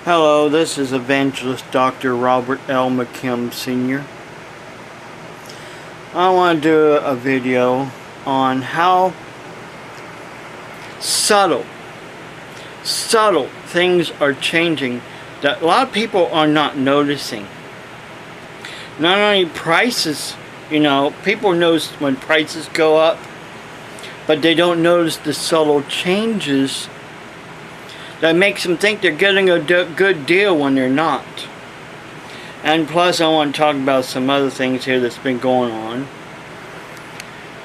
Hello, this is Evangelist Dr. Robert L. McKim Sr. I want to do a video on how subtle things are changing that a lot of people are not noticing. Not only prices, people notice when prices go up, but they don't notice the subtle changes that makes them think they're getting a good deal when they're not. And plus, I want to talk about some other things here that's been going on.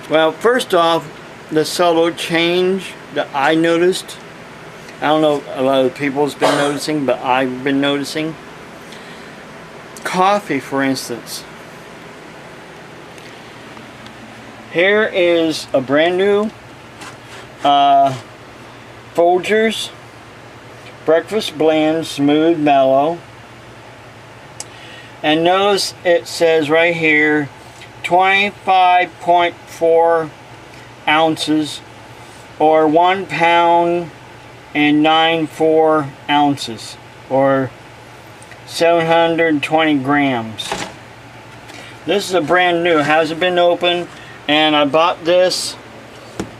Well, first off, the subtle change that I noticed, I don't know if a lot of people's been noticing, but I've been noticing. Coffee, for instance. Here is a brand new Folgers Breakfast Blend Smooth Mellow, and notice it says right here 25.4 ounces or 1 pound and 94 ounces or 720 grams. This is a brand new, hasn't been opened, and I bought this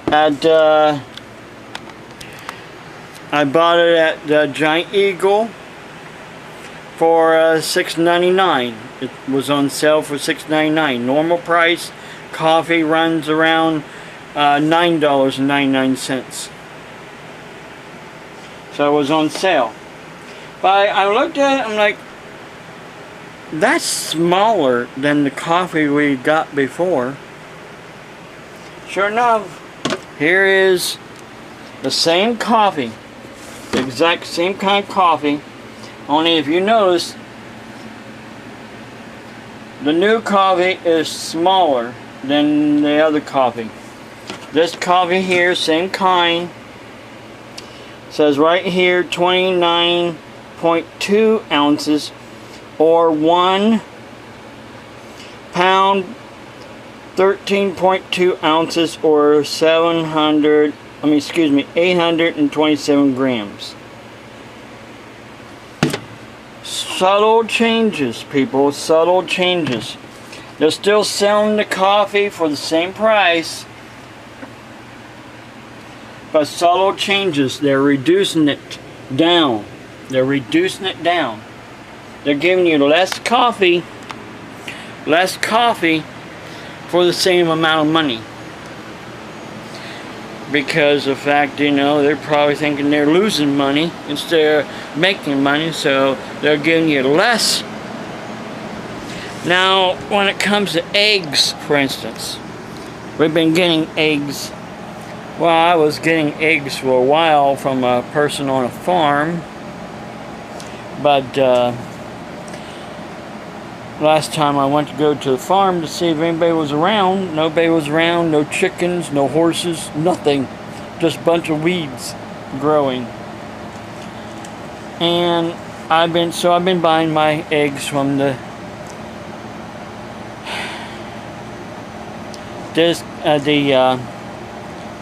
at the Giant Eagle for $6.99. It was on sale for $6.99. Normal price coffee runs around $9.99. So it was on sale. But I looked at it, I'm like, that's smaller than the coffee we got before. Sure enough, here is the same coffee. The exact same kind of coffee, only if you notice, the new coffee is smaller than the other coffee. This coffee here, same kind, says right here 29.2 ounces or 1 pound 13.2 ounces or 827 grams. Subtle changes, people, subtle changes. They're still selling the coffee for the same price, but subtle changes. They're reducing it down. They're reducing it down. They're giving you less coffee for the same amount of money. Because of the fact, they're probably thinking they're losing money instead of making money, so they're giving you less. Now, when it comes to eggs, for instance, we've been getting eggs. Well, I was getting eggs for a while from a person on a farm, but last time I went to go to the farm to see if anybody was around, nobody was around, no chickens, no horses, nothing. Just a bunch of weeds growing. And I've been buying my eggs from the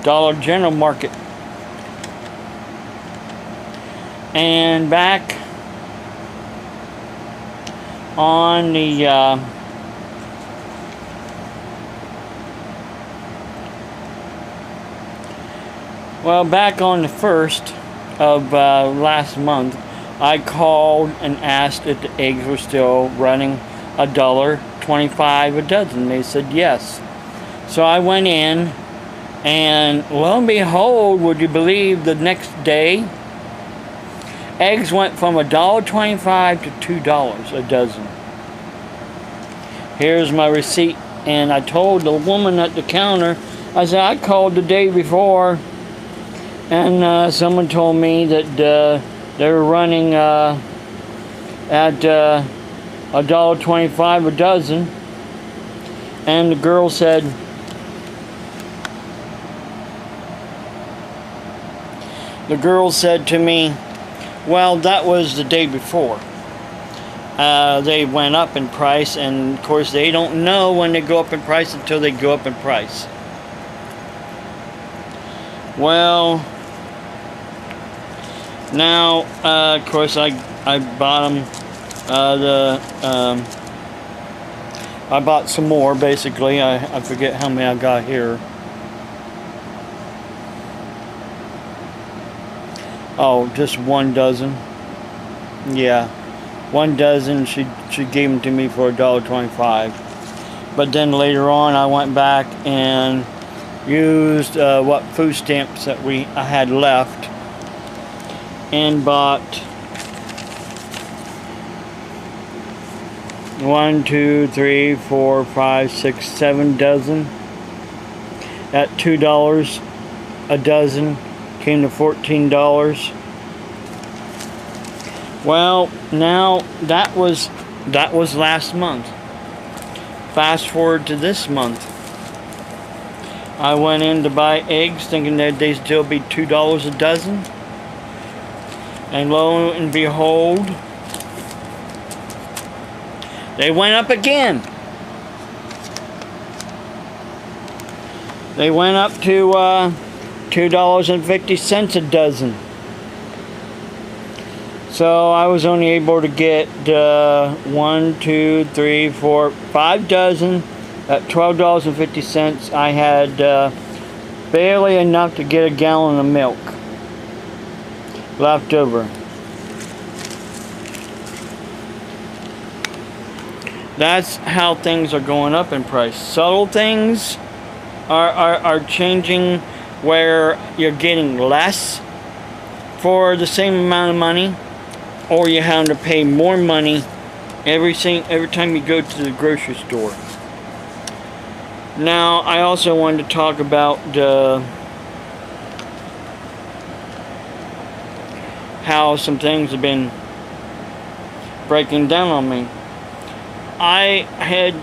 Dollar General Market. And back on the back on the 1st of last month, I called and asked if the eggs were still running $1.25 a dozen. They said yes. So I went in, and lo and behold, would you believe, the next day eggs went from $1.25 to $2 a dozen. Here's my receipt, and I told the woman at the counter, I said, I called the day before, and someone told me that they were running at $1.25 a dozen, and the girl said, to me, well, that was the day before. They went up in price, and of course they don't know when they go up in price until they go up in price. Well, Now, of course, I bought them. I bought some more. Basically, I forget how many I got here. Oh, just 1 dozen. Yeah, 1 dozen. She gave them to me for $1.25. But then later on, I went back and used what food stamps that I had left, and bought 1, 2, 3, 4, 5, 6, 7 dozen at $2 a dozen. Came to $14. Well, now that was last month. Fast forward to this month. I went in to buy eggs thinking that they'd still be $2 a dozen. And lo and behold, they went up again. They went up to $2.50 a dozen. So I was only able to get 1, 2, 3, 4, 5 dozen at $12.50. I had barely enough to get a gallon of milk left over. That's how things are going up in price. Subtle things are changing, where you're getting less for the same amount of money, or you're having to pay more money every time you go to the grocery store. Now, I also wanted to talk about how some things have been breaking down on me. I had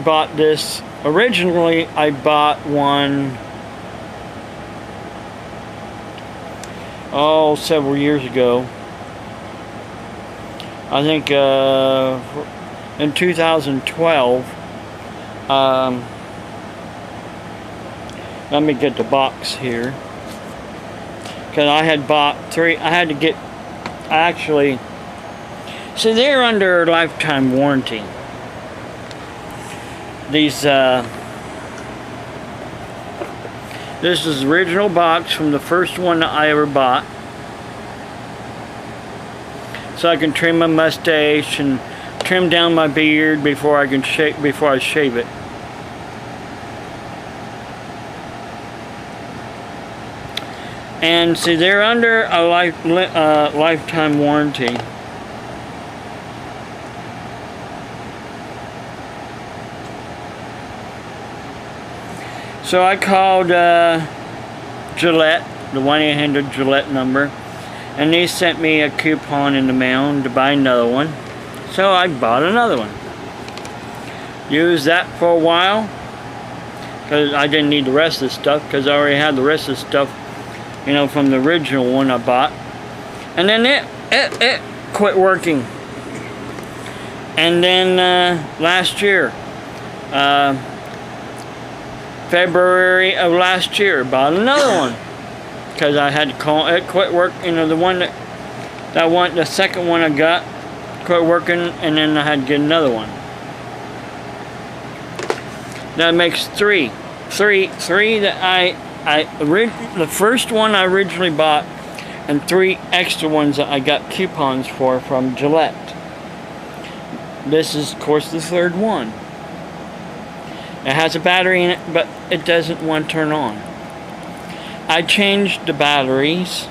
bought this. Originally, I bought one several years ago. I think in 2012. Let me get the box here, because I had bought 3. I had to get, actually, so they're under lifetime warranty. These this is the original box from the first one that I ever bought, so I can trim my mustache and trim down my beard before I shave it. And see, they're under a lifetime warranty. So I called Gillette, the 1-800 Gillette number, and they sent me a coupon in the mail to buy another one. So I bought another one. Used that for a while, because I didn't need the rest of the stuff, because I already had the rest of the stuff, you know, from the original one I bought. And then it quit working. And then last year, February of last year, bought another one, because I had to call it. Quit work. You know, the one the second one I got quit working, and then I had to get another one. That makes 3 that the first one I originally bought, and 3 extra ones that I got coupons for from Gillette. This is, of course, the third one. It has a battery in it, but it doesn't want to turn on. I changed the batteries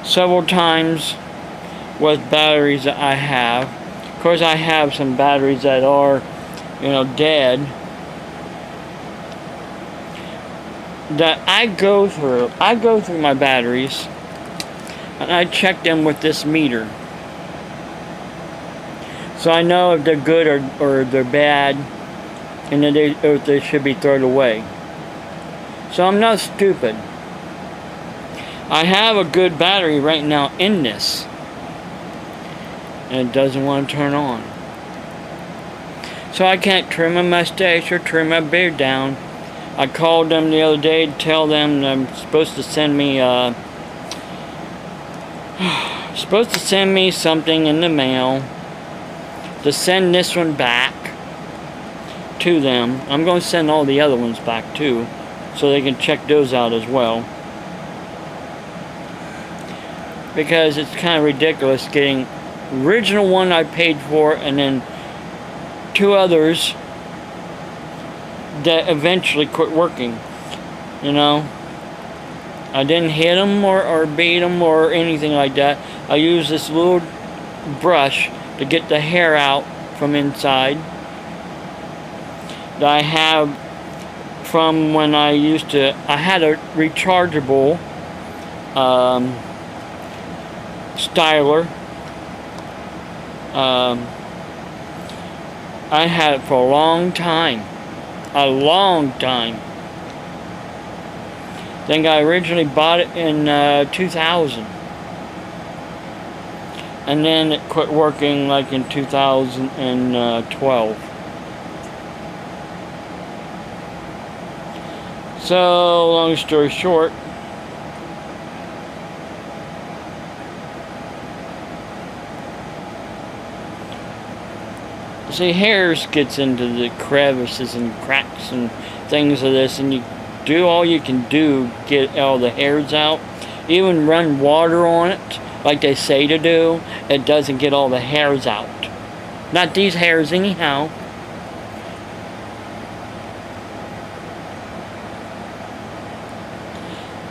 several times with batteries that I have. Of course, I have some batteries that are, you know, dead, that I go through my batteries, and I check them with this meter, so I know if they're good or they're bad, and then they should be thrown away. So I'm not stupid. I have a good battery right now in this, and it doesn't want to turn on. So I can't trim my mustache or trim my beard down. I called them the other day to tell them I'm supposed to send me Supposed to send me something in the mail to send this one back to them. I'm going to send all the other ones back too, so they can check those out as well. Because it's kind of ridiculous getting original one I paid for and then 2 others that eventually quit working. You know, I didn't hit them or beat them or anything like that. I used this little brush to get the hair out from inside that I have from when I had a rechargeable styler. I had it for a long time. I think I originally bought it in 2000. And then it quit working like in 2012. So, long story short, see, hairs gets into the crevices and cracks and things of this, and you do all you can do get all the hairs out. Even run water on it like they say to do, it doesn't get all the hairs out. Not these hairs anyhow.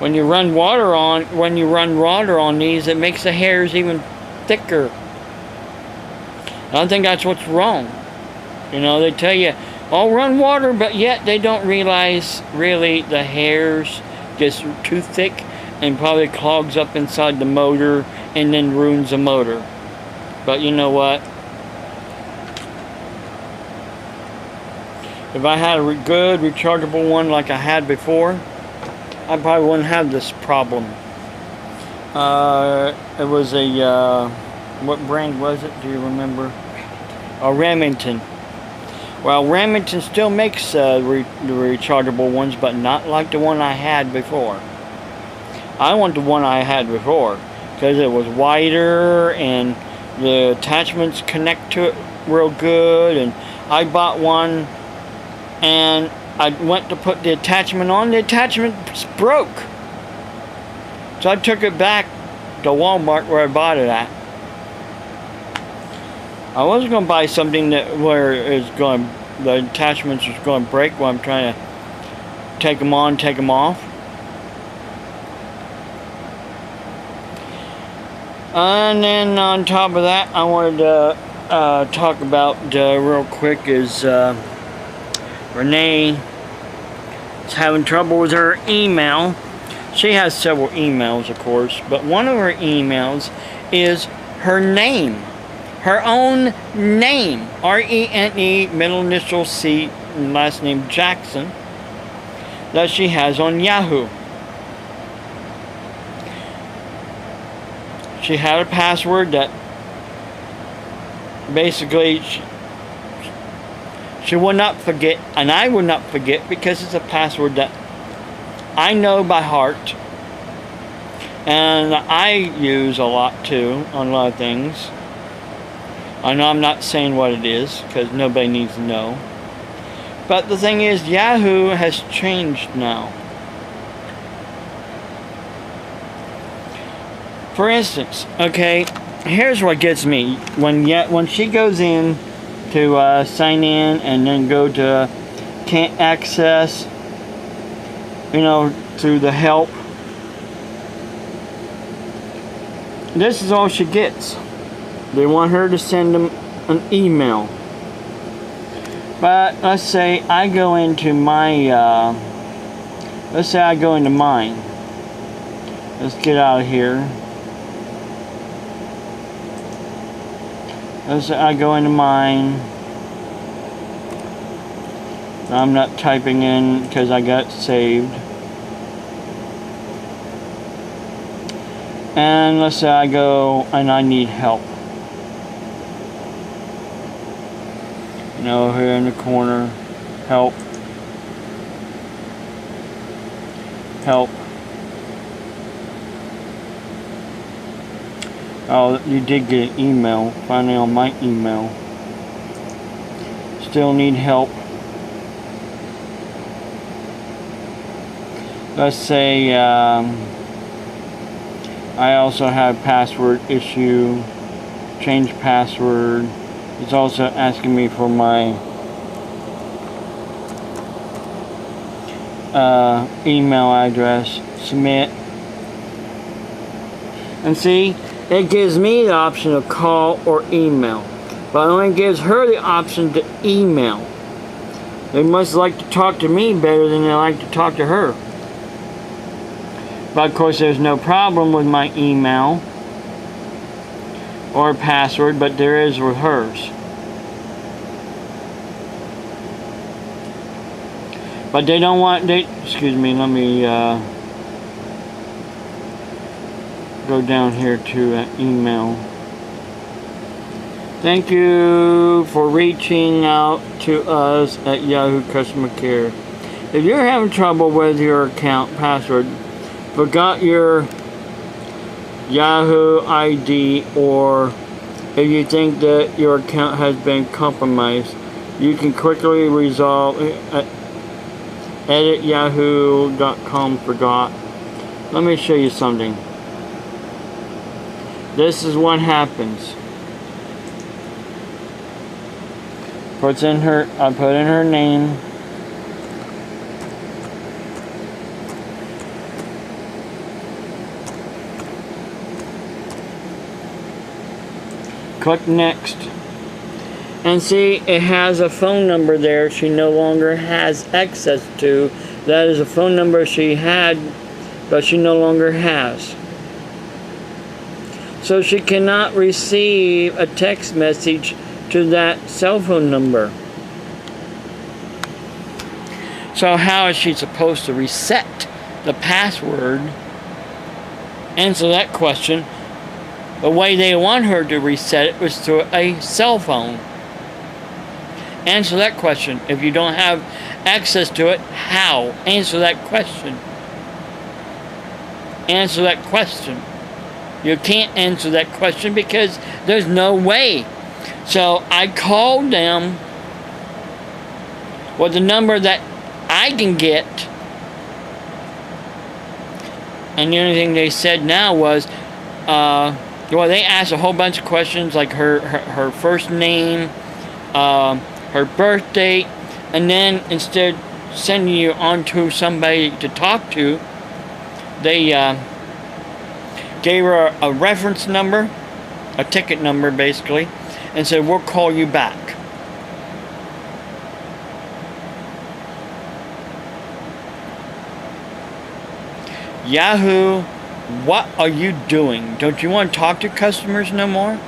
When you run water on these, it makes the hairs even thicker. I think that's what's wrong. You know, they tell you, oh, run water, but yet they don't realize really the hairs gets too thick and probably clogs up inside the motor and then ruins the motor. But you know what? If I had a good rechargeable one like I had before, I probably wouldn't have this problem. It was a, what brand was it? Do you remember? A Remington. Well, Remington still makes the rechargeable ones, but not like the one I had before. I want the one I had before because it was wider and the attachments connect to it real good. And I bought one and I went to put the attachment on. The attachment broke. So I took it back to Walmart where I bought it at. I wasn't going to buy something the attachments was going to break while I'm trying to take them on, take them off. And then on top of that, I wanted to talk about real quick is Renee is having trouble with her email. She has several emails, of course, but one of her emails is her name. Her own name. R-E-N-E, middle initial C, and last name Jackson, that she has on Yahoo. She had a password that basically she would not forget, and I would not forget because it's a password that I know by heart and I use a lot too on a lot of things. I know I'm not saying what it is because nobody needs to know. But the thing is, Yahoo has changed now. For instance, okay, here's what gets me. When she goes in to sign in and then go to can't access, you know, through the help, this is all she gets. They want her to send them an email. But let's say I go into my, let's say I go into mine. Let's get out of here. Let's say I go into mine. I'm not typing in because I got it saved. And let's say I go and I need help. You know, here in the corner, help, help. Oh, you did get an email. Finally on my email. Still need help. Let's say I also have password issue. Change password. It's also asking me for my email address. Submit. And see, it gives me the option of call or email, but it only gives her the option to email. They must like to talk to me better than they like to talk to her. But of course there's no problem with my email or password, but there is with hers. But they don't want, excuse me, let me go down here to email. Thank you for reaching out to us at Yahoo Customer Care. If you're having trouble with your account password, forgot your Yahoo ID, or if you think that your account has been compromised, you can quickly resolve edit yahoo.com forgot. Let me show you something. This is what happens. I put in her name. Click next. And see, it has a phone number there she no longer has access to. That is a phone number she had, but she no longer has. So she cannot receive a text message to that cell phone number. So how is she supposed to reset the password? Answer that question. The way they want her to reset it was through a cell phone. Answer that question. If you don't have access to it, how? Answer that question. Answer that question. You can't answer that question because there's no way. So I called them with the number that I can get, and the only thing they said now was, well, they asked a whole bunch of questions like her first name, her birth date, and then instead of sending you on to somebody to talk to, they gave her a reference number, a ticket number basically, and said, we'll call you back. Yahoo, what are you doing? Don't you want to talk to customers no more?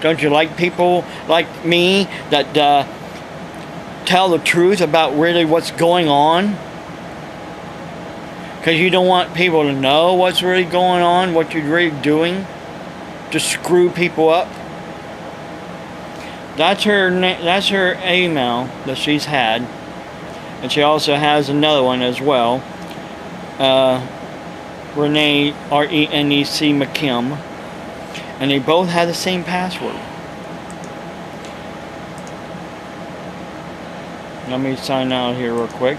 Don't you like people like me that tell the truth about really what's going on? Because you don't want people to know what's really going on, what you're really doing to screw people up. That's her email that she's had, and she also has another one as well. Renee, R-E-N-E-C McKim, and they both have the same password. Let me sign out here real quick.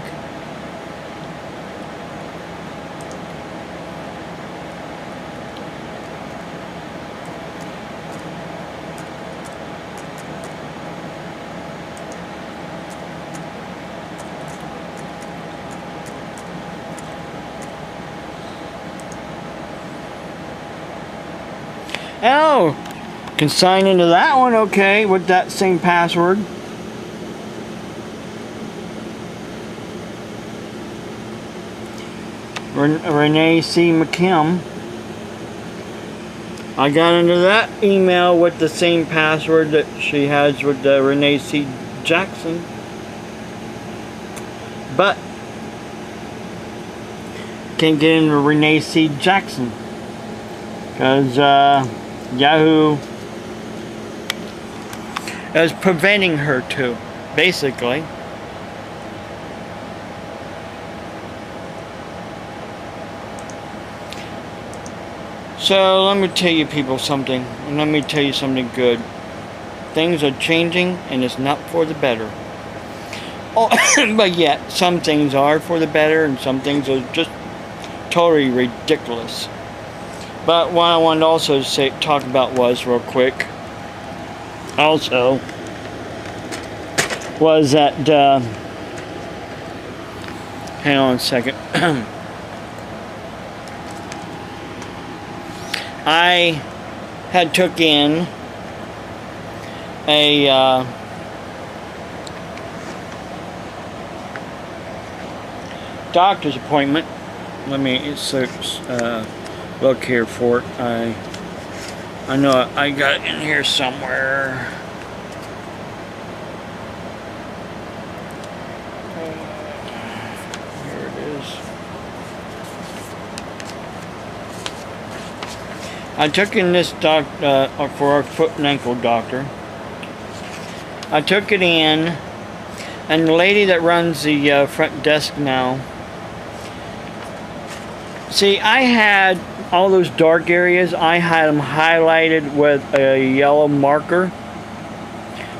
Oh, can sign into that one, okay, with that same password. Renee C. McKim. I got into that email with the same password that she has with Renee C. Jackson. But can't get into Renee C. Jackson because Yahoo is preventing her to, basically. So let me tell you people something, and let me tell you something good. Things are changing, and it's not for the better. Oh, but yet, some things are for the better, and some things are just totally ridiculous. But what I wanted to also talk about was, real quick, also, was that, hang on a second. I had took in a doctor's appointment. Let me look here for it. I know I got it in here somewhere. Here it is. I took in this for our foot and ankle doctor. I took it in, and the lady that runs the front desk now. See, I had all those dark areas, I had them highlighted with a yellow marker,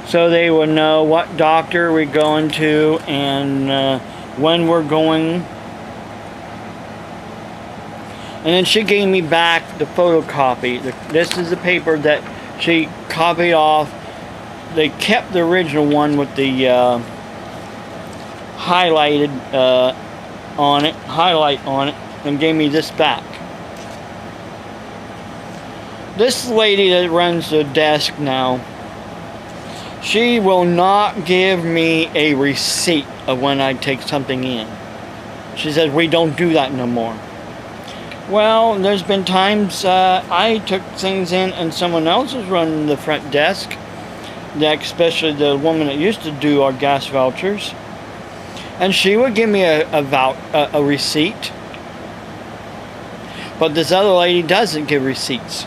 so they would know what doctor we're going to and when we're going. And then she gave me back the photocopy. This is the paper that she copied off. They kept the original one with the highlight on it, and gave me this back. This lady that runs the desk now, she will not give me a receipt of when I take something in. She says, we don't do that no more. Well, there's been times I took things in and someone else was running the front desk, especially the woman that used to do our gas vouchers, and she would give me a receipt. But this other lady doesn't give receipts.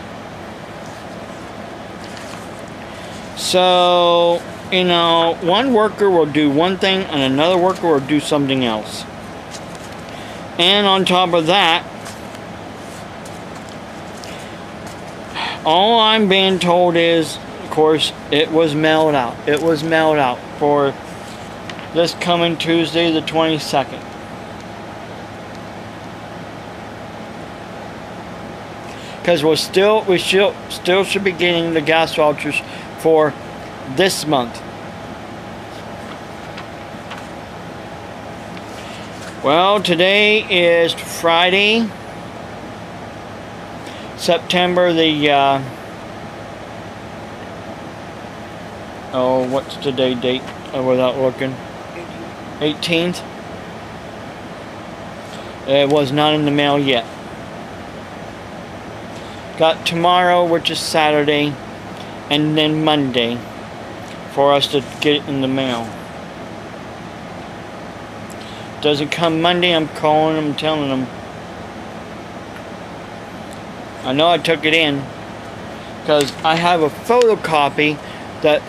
So, you know, one worker will do one thing and another worker will do something else. And on top of that, all I'm being told is, of course, it was mailed out. It was mailed out for this coming Tuesday, the 22nd. Because we still should be getting the gas vouchers for this month. Well, today is Friday, September the what's today's date? Without looking, 18th. It was not in the mail yet. Got tomorrow, which is Saturday, and then Monday for us to get it in the mail. Doesn't come Monday, I'm calling them, telling them. I know I took it in because I have a photocopy that,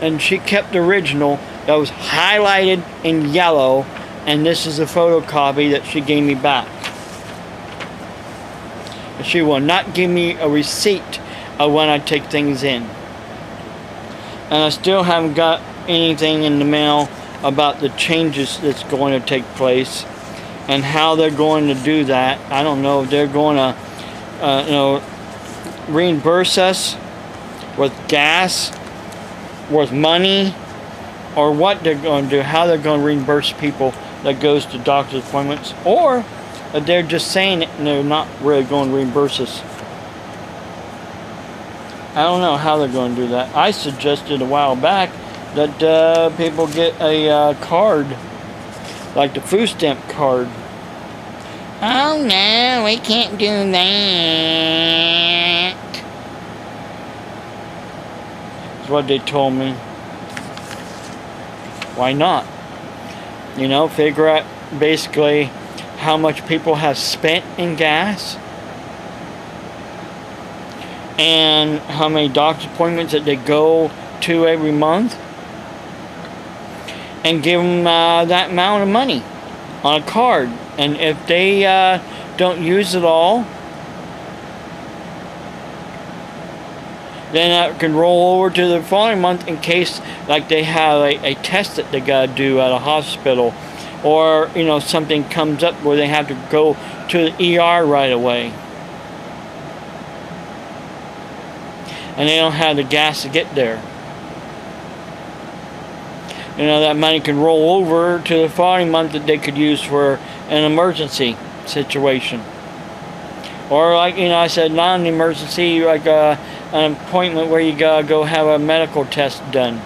and she kept the original that was highlighted in yellow, and this is a photocopy that she gave me back. She will not give me a receipt of when I take things in. And I still haven't got anything in the mail about the changes that's going to take place and how they're going to do that. I don't know if they're going to reimburse us with gas, with money, or what they're going to do, how they're going to reimburse people that goes to doctor's appointments, or they're just saying it and they're not really going to reimburse us. I don't know how they're going to do that. I suggested a while back that people get a card, like the food stamp card. Oh no, we can't do that. That's what they told me. Why not? You know, figure out basically how much people have spent in gas and how many doctor's appointments that they go to every month, and give them that amount of money on a card. And if they don't use it all, then that can roll over to the following month in case like they have a test that they gotta do at a hospital, or you know, something comes up where they have to go to the ER right away and they don't have the gas to get there. You know, that money can roll over to the following month that they could use for an emergency situation. Or like, you know, I said, not an emergency, like an appointment where you gotta go have a medical test done.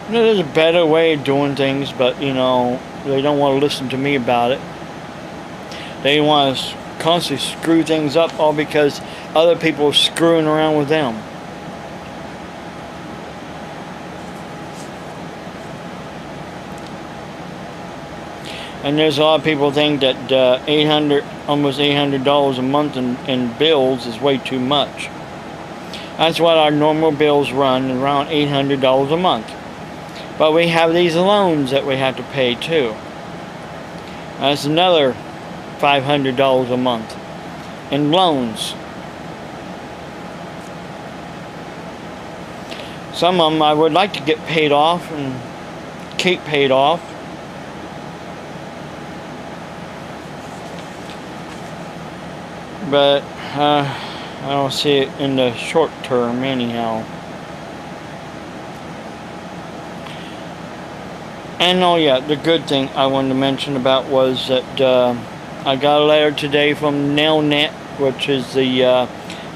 You know, there's a better way of doing things, but you know, they don't want to listen to me about it. They want to constantly screw things up, all because other people are screwing around with them. And there's a lot of people think that almost $800 a month in bills is way too much. That's what our normal bills run, around $800 a month. But we have these loans that we have to pay too. That's another $500 a month in loans. Some of them I would like to get paid off and keep paid off. But I don't see it in the short term anyhow. And oh yeah, the good thing I wanted to mention about was that I got a letter today from NailNet, which is the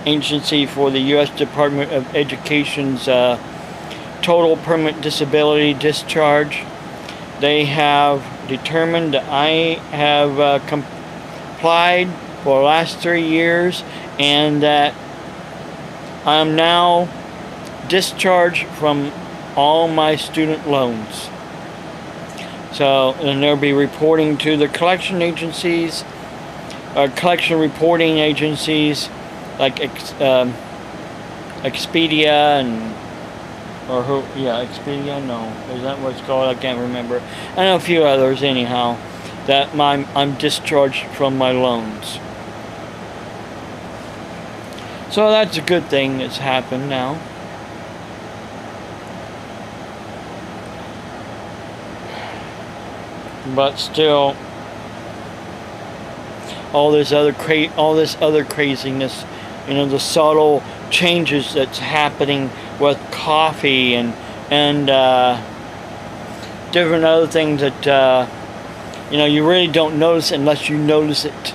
agency for the U.S. Department of Education's total permanent disability discharge. They have determined that I have complied for the last 3 years, and that I am now discharged from all my student loans. So, and they'll be reporting to the collection agencies, collection reporting agencies, like Expedia and, or who, yeah, Expedia, no, is that what it's called? I can't remember. I know a few others anyhow, that I'm discharged from my loans. So that's a good thing that's happened now. But still, all this other craziness, you know, the subtle changes that's happening with coffee and different other things that you know, you really don't notice unless you notice it,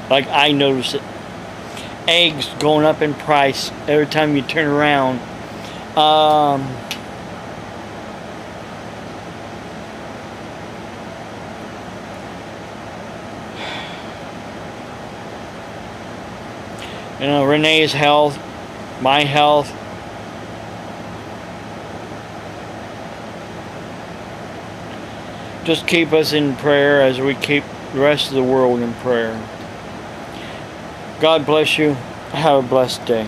like I notice it. Eggs going up in price every time you turn around. You know, Renee's health, my health. Just keep us in prayer as we keep the rest of the world in prayer. God bless you. Have a blessed day.